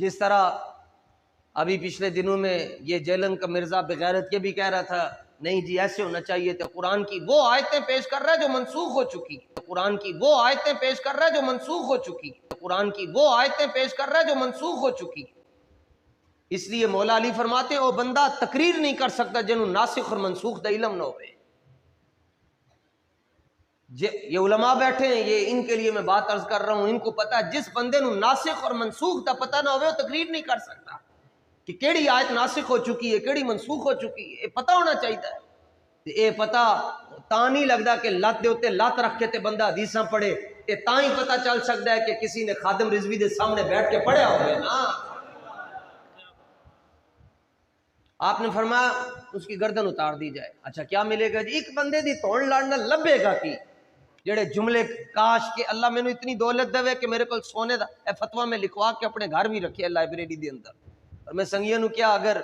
جس طرح ابھی پچھلے دنوں میں یہ جیلن کا مرزا بغیرت کے بھی کہہ رہا تھا نہیں جی ایسے ہونا چاہیے تھا، قرآن کی وہ آیتیں پیش کر رہا ہے جو منسوخ ہو چکی، قرآن کی وہ آیتیں پیش کر رہا ہے جو منسوخ ہو چکی، قرآن کی وہ آیتیں پیش کر رہا ہے جو منسوخ ہو چکی۔ اس لیے مولا علی فرماتے ہیں وہ بندہ تقریر نہیں کر سکتا جنہوں ناسخ اور منسوخ دا علم نہ ہوئے۔ یہ علماء بیٹھے ہیں، یہ ان کے لیے میں بات عرض کر رہا ہوں، ان کو پتہ ہے جس بندے نو ناسخ اور منسوخ دا پتہ نہ ہوئے وہ تقریر نہیں کر سکتا کہ کیڑی آیت ناسخ ہو چکی ہے کیڑی منسوخ ہو چکی ہے، یہ پتہ ہونا چاہیے۔ یہ پتہ تا نہیں لگتا کہ لت دے اوتے لت رکھ کے تے بندہ حدیثاں پڑھے، یہ تا ہی پتہ چل سکتا ہے کہ کسی نے خادم رضوی دے سامنے بیٹھ کے پڑھیا ہوگا نا۔ آپ نے فرمایا اس کی گردن اتار دی جائے۔ اچھا کیا ملے گا جی؟ ایک بندے دی توڑ لڑنا لبے گا کی جڑے جملے کاش کہ اللہ میں نے اتنی دولت دے کہ میرے کو سونے دا اے فتویٰ میں لکھوا کے اپنے گھر بھی رکھے لائبریری دے اندر، اور میں سنگیاں نو کیا اگر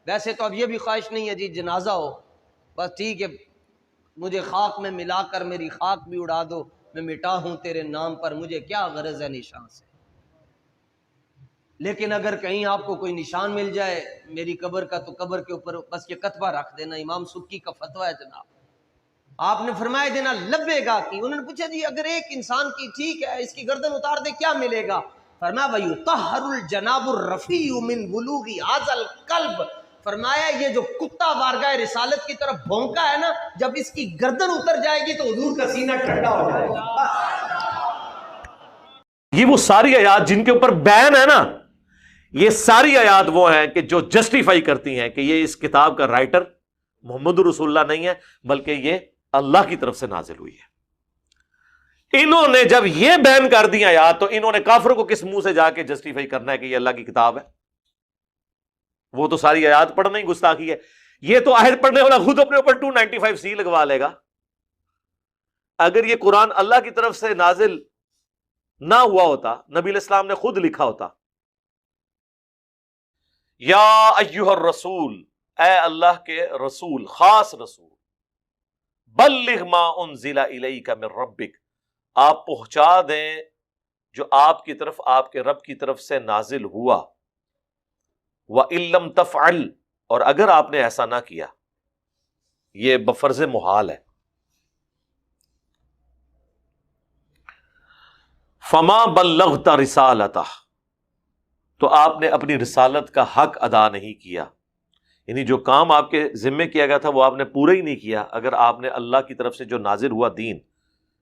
ویسے تو اب یہ بھی خواہش نہیں ہے جی جنازہ ہو بس ٹھیک ہے مجھے خاک میں ملا کر میری خاک بھی اڑا دو، میں مٹا ہوں تیرے نام پر، مجھے کیا غرض ہے نشان سے۔ لیکن اگر کہیں آپ کو کوئی نشان مل جائے میری قبر کا تو قبر کے اوپر بس یہ کتبہ رکھ دینا، امام سبکی کا فتویٰ ہے جناب۔ آپ نے فرمایا دینا لبے گا کی۔ انہوں نے پوچھا جی اگر ایک انسان کی ٹھیک ہے اس کی گردن اتار دے کیا ملے گا؟ فرمایا وَيُطَهَّرُ الْجَنَابُ الرَّفِيُّ مِنْ بُلُوغِ هَذَا الْقَلْبِ، فرمایا یہ جو کتا بارگاہ رسالت کی طرف بھونکا ہے نا، جب اس کی گردن اتر جائے گی تو حضور کا سینہ ٹھنڈا ہو جائے گا۔ یہ وہ ساری آیات جن کے اوپر بین ہے نا، یہ ساری آیات وہ ہیں کہ جو جسٹیفائی کرتی ہیں کہ یہ اس کتاب کا رائٹر محمد رسول اللہ نہیں ہے بلکہ یہ اللہ کی طرف سے نازل ہوئی ہے۔ انہوں نے جب یہ بین کر دی آیات تو انہوں نے کافروں کو کس منہ سے جا کے جسٹیفائی کرنا ہے کہ یہ اللہ کی کتاب ہے؟ وہ تو ساری آیات پڑھنا ہی گستاخی ہے۔ یہ تو آیت پڑھنے والا خود اپنے اوپر 295 سی لگوا لے گا۔ اگر یہ قرآن اللہ کی طرف سے نازل نہ ہوا ہوتا، نبی علیہ السلام نے خود لکھا ہوتا یا ایھا الرسول، اے اللہ کے رسول، خاص رسول، بلغ ما انزل الیک من ربک، آپ پہنچا دیں جو آپ کی طرف آپ کے رب کی طرف سے نازل ہوا، وَإِن لَّمْ تَفْعَلْ، اور اگر آپ نے ایسا نہ کیا، یہ بفرض محال ہے، فَمَا بَلَّغْتَ رِسَالَتَهُ، تو آپ نے اپنی رسالت کا حق ادا نہیں کیا، یعنی جو کام آپ کے ذمے کیا گیا تھا وہ آپ نے پورا ہی نہیں کیا اگر آپ نے اللہ کی طرف سے جو نازل ہوا دین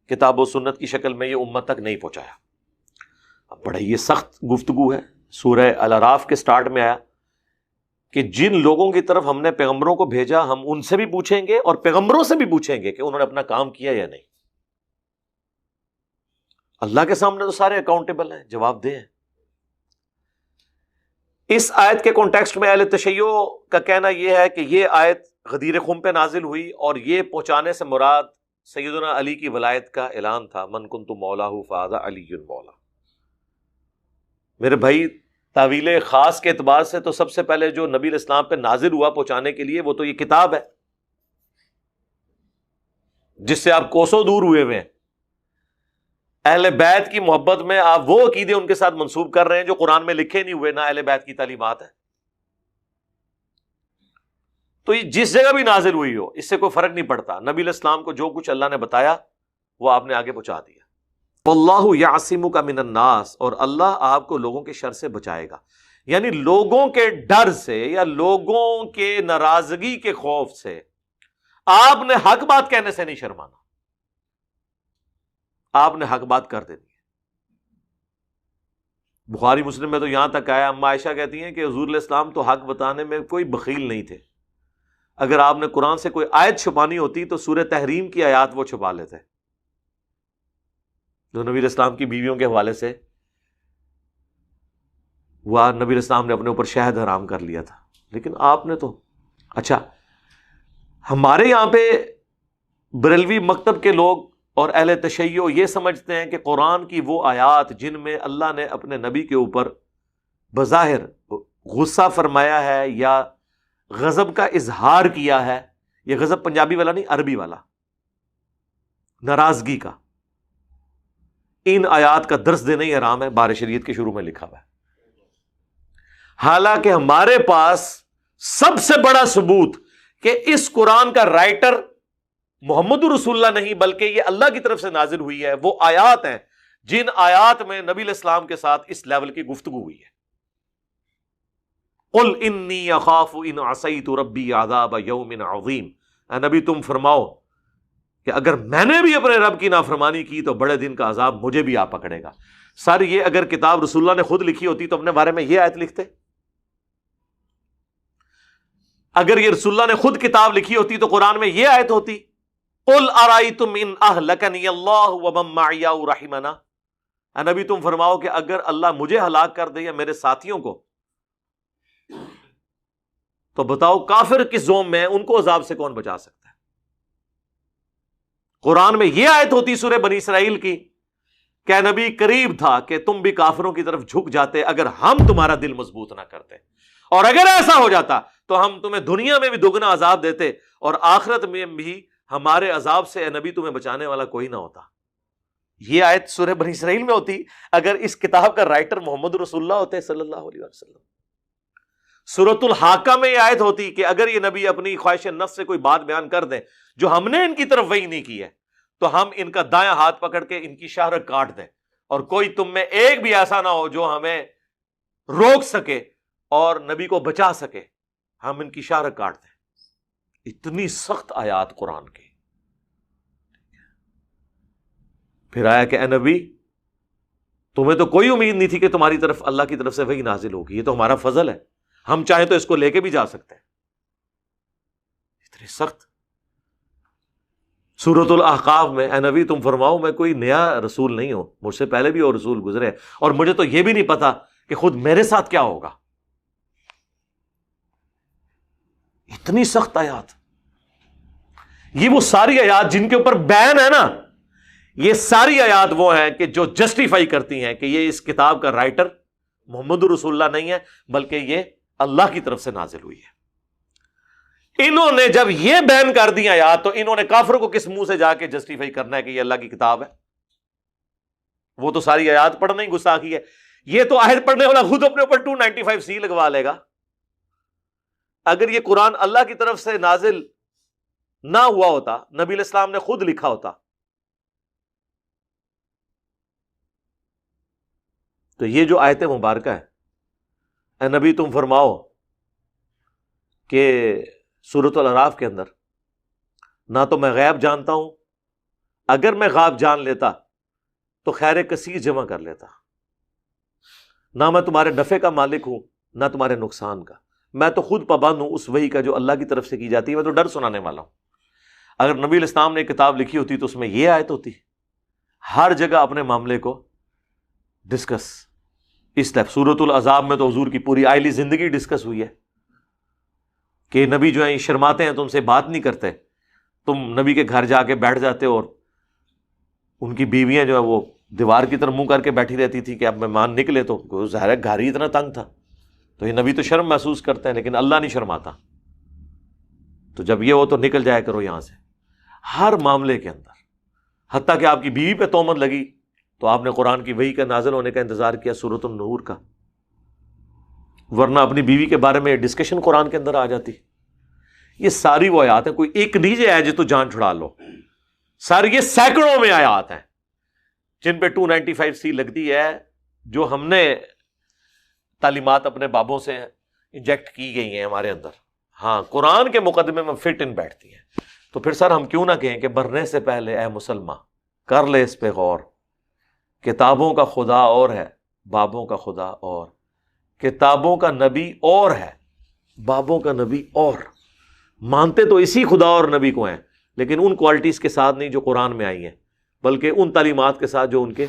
کتاب و سنت کی شکل میں یہ امت تک نہیں پہنچایا۔ اب بڑا یہ سخت گفتگو ہے، سورہ الاعراف کے سٹارٹ میں آیا کہ جن لوگوں کی طرف ہم نے پیغمبروں کو بھیجا ہم ان سے بھی پوچھیں گے اور پیغمبروں سے بھی پوچھیں گے کہ انہوں نے اپنا کام کیا یا نہیں۔ اللہ کے سامنے تو سارے اکاؤنٹیبل ہیں، جواب دہ ہیں۔ اس آیت کے کانٹیکسٹ میں اہل تشیع کا کہنا یہ ہے کہ یہ آیت غدیر خم پہ نازل ہوئی اور یہ پہنچانے سے مراد سیدنا علی کی ولایت کا اعلان تھا، من کنت مولاہ فہذا علی مولا۔ میرے بھائی تعویل خاص کے اعتبار سے تو سب سے پہلے جو نبی علیہ السلام پہ نازل ہوا پہنچانے کے لیے وہ تو یہ کتاب ہے جس سے آپ کوسوں دور ہوئے ہوئے ہیں۔ اہل بیت کی محبت میں آپ وہ عقیدے ان کے ساتھ منسوب کر رہے ہیں جو قرآن میں لکھے نہیں ہوئے، نہ اہل بیت کی تعلیمات ہیں۔ تو یہ جس جگہ بھی نازل ہوئی ہو اس سے کوئی فرق نہیں پڑتا، نبی علیہ السلام کو جو کچھ اللہ نے بتایا وہ آپ نے آگے پہنچا دیا۔ واللہ یعصمک من الناس، اور اللہ آپ کو لوگوں کے شر سے بچائے گا، یعنی لوگوں کے ڈر سے یا لوگوں کے ناراضگی کے خوف سے آپ نے حق بات کہنے سے نہیں شرمانا، آپ نے حق بات کر دینی ہے۔ بخاری مسلم میں تو یہاں تک آیا، اما عائشہ کہتی ہیں کہ حضور علیہ السلام تو حق بتانے میں کوئی بخیل نہیں تھے، اگر آپ نے قرآن سے کوئی آیت چھپانی ہوتی تو سورہ تحریم کی آیات وہ چھپا لیتے جو نبی علیہ السلام کی بیویوں کے حوالے سے وہ نبی علیہ السلام نے اپنے اوپر شہد حرام کر لیا تھا، لیکن آپ نے تو اچھا ہمارے یہاں پہ بریلوی مکتب کے لوگ اور اہل تشیع یہ سمجھتے ہیں کہ قرآن کی وہ آیات جن میں اللہ نے اپنے نبی کے اوپر بظاہر غصہ فرمایا ہے یا غضب کا اظہار کیا ہے، یہ غضب پنجابی والا نہیں عربی والا، ناراضگی کا، ان آیات کا درس دینا ہی حرام ہے، بارِ شریعت کے شروع میں لکھا ہوا ہے۔ حالانکہ ہمارے پاس سب سے بڑا ثبوت کہ اس قرآن کا رائٹر محمد رسول اللہ نہیں بلکہ یہ اللہ کی طرف سے نازل ہوئی ہے، وہ آیات ہیں جن آیات میں نبی علیہ السلام کے ساتھ اس لیول کی گفتگو ہوئی ہے۔ قل انی اخاف ان عصیت ربی عذاب یوم عظیم، اے نبی تم فرماؤ کہ اگر میں نے بھی اپنے رب کی نافرمانی کی تو بڑے دن کا عذاب مجھے بھی آ پکڑے گا۔ سر یہ اگر کتاب رسول اللہ نے خود لکھی ہوتی تو اپنے بارے میں یہ آیت لکھتے؟ اگر یہ رسول اللہ نے خود کتاب لکھی ہوتی تو قرآن میں یہ آیت ہوتی، قل ارائیتم ان اہلکنی اللہ ومن معی او رحمنا، اے نبی تم فرماؤ کہ اگر اللہ مجھے ہلاک کر دے یا میرے ساتھیوں کو تو بتاؤ کافر کس زوم میں ہیں، ان کو عذاب سے کون بچا سکتا ہے؟ قرآن میں یہ آیت ہوتی سورہ بنی اسرائیل کی کہ نبی قریب تھا کہ تم بھی کافروں کی طرف جھک جاتے اگر ہم تمہارا دل مضبوط نہ کرتے، اور اگر ایسا ہو جاتا تو ہم تمہیں دنیا میں بھی دگنا عذاب دیتے اور آخرت میں بھی ہمارے عذاب سے اے نبی تمہیں بچانے والا کوئی نہ ہوتا۔ یہ آیت سورہ بنی اسرائیل میں ہوتی اگر اس کتاب کا رائٹر محمد رسول اللہ ہوتے صلی اللہ علیہ وسلم۔ سورۃ الحاقہ میں یہ آیت ہوتی کہ اگر یہ نبی اپنی خواہش نفس سے کوئی بات بیان کر دیں جو ہم نے ان کی طرف وحی نہیں کی ہے تو ہم ان کا دایاں ہاتھ پکڑ کے ان کی شہرت کاٹ دیں، اور کوئی تم میں ایک بھی ایسا نہ ہو جو ہمیں روک سکے اور نبی کو بچا سکے، ہم ان کی شہرت کاٹ دیں۔ اتنی سخت آیات قرآن کی۔ پھر آیا کہ اے نبی تمہیں تو کوئی امید نہیں تھی کہ تمہاری طرف اللہ کی طرف سے وحی نازل ہوگی، یہ تو ہمارا فضل ہے، ہم چاہیں تو اس کو لے کے بھی جا سکتے ہیں۔ اتنی سخت۔ سورۃ الاحقاف میں اے نبی تم فرماؤ میں کوئی نیا رسول نہیں ہوں، مجھ سے پہلے بھی اور رسول گزرے اور مجھے تو یہ بھی نہیں پتا کہ خود میرے ساتھ کیا ہوگا۔ اتنی سخت آیات۔ یہ وہ ساری آیات جن کے اوپر بین ہے نا، یہ ساری آیات وہ ہیں کہ جو جسٹیفائی کرتی ہیں کہ یہ اس کتاب کا رائٹر محمد رسول اللہ نہیں ہے بلکہ یہ اللہ کی طرف سے نازل ہوئی ہے۔ انہوں نے جب یہ بین کر دیا آیات تو انہوں نے کافروں کو کس منہ سے جا کے جسٹیفائی کرنا ہے کہ یہ اللہ کی کتاب ہے؟ وہ تو ساری آیات پڑھنا ہی گستاخی ہے۔ یہ تو آیت پڑھنے والا خود اپنے اوپر 295C لگوا لے گا۔ اگر یہ قرآن اللہ کی طرف سے نازل نہ ہوا ہوتا، نبی علیہ السلام نے خود لکھا ہوتا، تو یہ جو آیت مبارکہ ہے، اے نبی تم فرماؤ کہ سورۃ الاعراف کے اندر نہ تو میں غیب جانتا ہوں، اگر میں غیب جان لیتا تو خیر کثیر جمع کر لیتا، نہ میں تمہارے نفع کا مالک ہوں نہ تمہارے نقصان کا، میں تو خود پابند ہوں اس وحی کا جو اللہ کی طرف سے کی جاتی ہے، میں تو ڈر سنانے والا ہوں۔ اگر نبی علیہ السلام نے کتاب لکھی ہوتی تو اس میں یہ آیت ہوتی، ہر جگہ اپنے معاملے کو ڈسکس۔ اس طرح سورۃ الاحزاب میں تو حضور کی پوری آئلی زندگی ڈسکس ہوئی ہے کہ نبی جو ہیں شرماتے ہیں، تم سے بات نہیں کرتے، تم نبی کے گھر جا کے بیٹھ جاتے اور ان کی بیویاں جو ہے وہ دیوار کی طرف منہ کر کے بیٹھی رہتی تھی کہ اب مہمان نکلے تو ظاہر ہے گھر ہی اتنا تنگ تھا، تو یہ نبی تو شرم محسوس کرتے ہیں لیکن اللہ نہیں شرماتا، تو جب یہ ہو تو نکل جایا کرو یہاں سے۔ ہر معاملے کے اندر، حتیٰ کہ آپ کی بیوی پہ تہمت لگی تو آپ نے قرآن کی وحی کا نازل ہونے کا انتظار کیا، سورۃ النور کا، ورنہ اپنی بیوی کے بارے میں ڈسکشن قرآن کے اندر آ جاتی۔ یہ ساری وہ آیات ہیں، کوئی ایک نیچے ہے جو تو جان چھڑا لو، ساری یہ سینکڑوں میں آیات ہیں جن پہ 295C لگتی ہے، جو ہم نے تعلیمات اپنے بابوں سے انجیکٹ کی گئی ہیں ہمارے اندر، ہاں قرآن کے مقدمے میں فٹ ان بیٹھتی ہیں۔ تو پھر سر ہم کیوں نہ کہیں کہ مرنے سے پہلے اے مسلمان کر لے اس پہ غور، کتابوں کا خدا اور ہے، بابوں کا خدا اور، کتابوں کا نبی اور ہے، بابوں کا نبی اور۔ مانتے تو اسی خدا اور نبی کو ہیں لیکن ان کوالٹیز کے ساتھ نہیں جو قرآن میں آئی ہیں، بلکہ ان تعلیمات کے ساتھ جو ان کے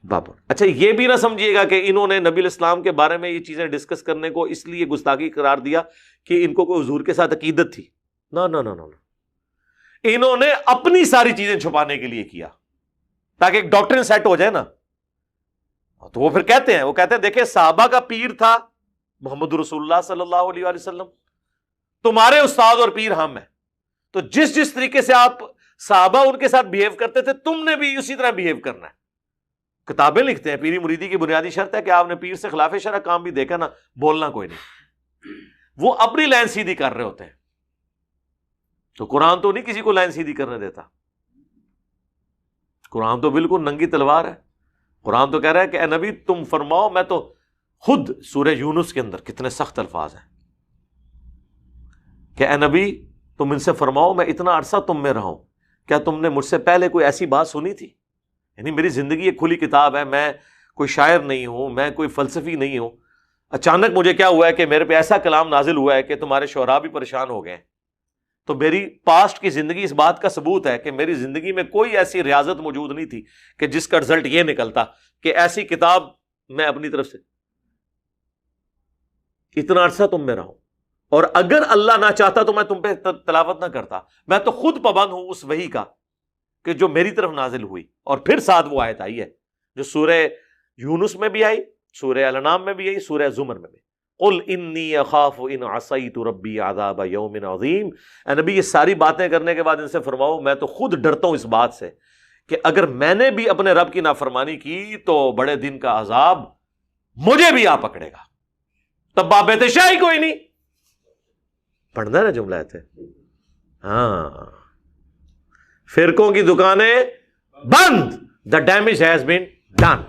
بابوں۔ اچھا یہ بھی نہ سمجھیے گا کہ انہوں نے نبی الاسلام کے بارے میں یہ چیزیں ڈسکس کرنے کو اس لیے گستاخی قرار دیا کہ ان کو کوئی حضور کے ساتھ عقیدت تھی، نہ نہ نہ نہ، انہوں نے اپنی ساری چیزیں چھپانے کے لیے کیا تاکہ ایک ڈاکٹرن سیٹ ہو جائے نا۔ تو وہ پھر کہتے ہیں دیکھیں صحابہ کا پیر تھا محمد رسول اللہ صلی اللہ علیہ وآلہ وسلم، تمہارے استاد اور پیر ہم ہیں، تو جس طریقے سے آپ صحابہ ان کے ساتھ بیہیو کرتے تھے تم نے بھی اسی طرح بیہیو کرنا ہے۔ کتابیں لکھتے ہیں پیری مریدی کی بنیادی شرط ہے کہ آپ نے پیر سے خلاف شرع کام بھی دیکھا نا، بولنا کوئی نہیں. وہ اپنی لائن سیدھی کر رہے ہوتے ہیں. تو قرآن تو نہیں کسی کو لائن سیدھی کرنے دیتا. قرآن تو بالکل ننگی تلوار ہے. قرآن تو کہہ رہا ہے کہ اے نبی تم فرماؤ، میں تو خود سورہ یونس کے اندر کتنے سخت الفاظ ہیں کہ اے نبی تم ان سے فرماؤ میں اتنا عرصہ تم میں رہا ہوں، کیا تم نے مجھ سے پہلے کوئی ایسی بات سنی تھی؟ یعنی میری زندگی ایک کھلی کتاب ہے، میں کوئی شاعر نہیں ہوں، میں کوئی فلسفی نہیں ہوں. اچانک مجھے کیا ہوا ہے کہ میرے پہ ایسا کلام نازل ہوا ہے کہ تمہارے شعراء بھی پریشان ہو گئے ہیں. تو میری پاسٹ کی زندگی اس بات کا ثبوت ہے کہ میری زندگی میں کوئی ایسی ریاضت موجود نہیں تھی کہ جس کا رزلٹ یہ نکلتا کہ ایسی کتاب میں اپنی طرف سے اتنا عرصہ تم میں رہوں، اور اگر اللہ نہ چاہتا تو میں تم پہ تلاوت نہ کرتا. میں تو خود پابند ہوں اس وحی کا کہ جو میری طرف نازل ہوئی. اور پھر ساتھ وہ آیت آئی ہے جو سورہ یونس میں بھی آئی، سورہ الانعام میں بھی آئی، سورہ زمر میں بھی. قل انی اخاف ان عصیت ربی عذاب یوم عظیم. اے نبی یہ ساری باتیں کرنے کے بعد ان سے فرماؤ میں تو خود ڈرتا ہوں اس بات سے کہ اگر میں نے بھی اپنے رب کی نافرمانی کی تو بڑے دن کا عذاب مجھے بھی آ پکڑے گا. تب بابت شاہی کوئی نہیں پڑھنا نا جملہ تھے. ہاں فرقوں کی دکانیں بند، the damage has been done.